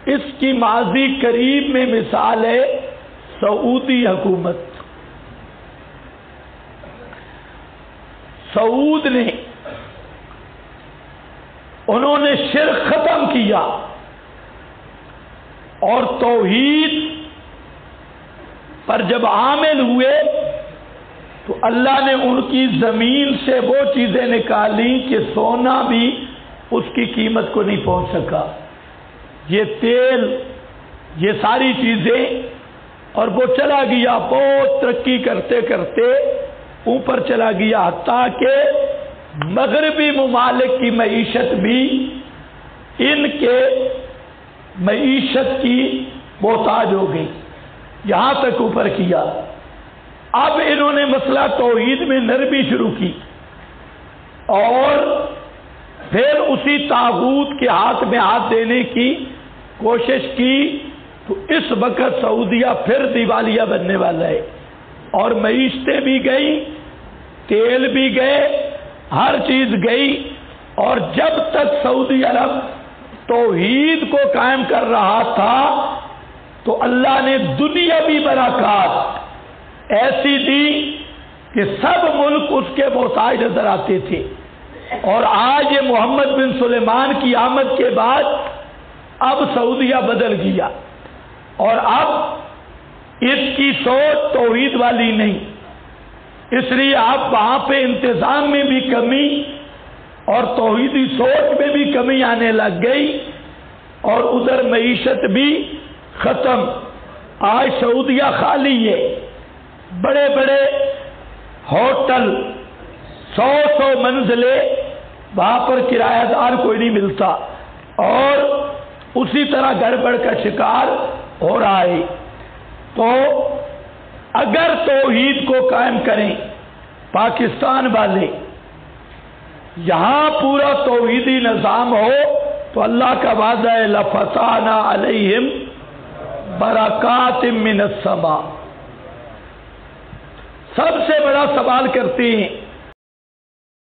اس کی ماضی قریب میں مثال ہے سعودی حکومت۔ سعود نے انہوں نے شرک ختم کیا اور توحید پر جب عامل ہوئے تو اللہ نے ان کی زمین سے وہ چیزیں نکالی کہ سونا بھی اس کی قیمت کو نہیں پہنچ سکا، یہ تیل، یہ ساری چیزیں، اور وہ چلا گیا بہت ترقی کرتے کرتے اوپر چلا گیا، حتیٰ کہ مغربی ممالک کی معیشت بھی ان کے معیشت کی محتاج ہو گئی، یہاں تک اوپر کیا۔ اب انہوں نے مسئلہ توحید میں نرمی شروع کی اور پھر اسی طاغوت کے ہاتھ میں ہاتھ دینے کی کوشش کی، تو اس وقت سعودیہ پھر دیوالیہ بننے والا ہے، اور معیشتیں بھی گئی، تیل بھی گئے، ہر چیز گئی۔ اور جب تک سعودی عرب توحید کو قائم کر رہا تھا تو اللہ نے دنیاوی برکات ایسی دی کہ سب ملک اس کے محتاج نظر آتے تھے، اور آج یہ محمد بن سلیمان کی آمد کے بعد اب سعودیہ بدل گیا، اور اب اس کی سوچ توحید والی نہیں، اس لیے اب وہاں پہ انتظام میں بھی کمی اور توحیدی سوچ میں بھی کمی آنے لگ گئی، اور ادھر معیشت بھی ختم۔ آج سعودیہ خالی ہے، بڑے بڑے ہوٹل، 100 منزلیں، وہاں پر کرایہ دار کوئی نہیں ملتا، اور اسی طرح گڑبڑ کا شکار ہو رہا ہے۔ تو اگر توحید کو قائم کریں پاکستان والے، یہاں پورا توحیدی نظام ہو تو اللہ کا وعدہ ہے لَفَتَحْنَا عَلَيْهِمْ بَرَكَاتٍ مِّنَ السَّمَاءِ۔ سب سے بڑا سوال کرتے ہیں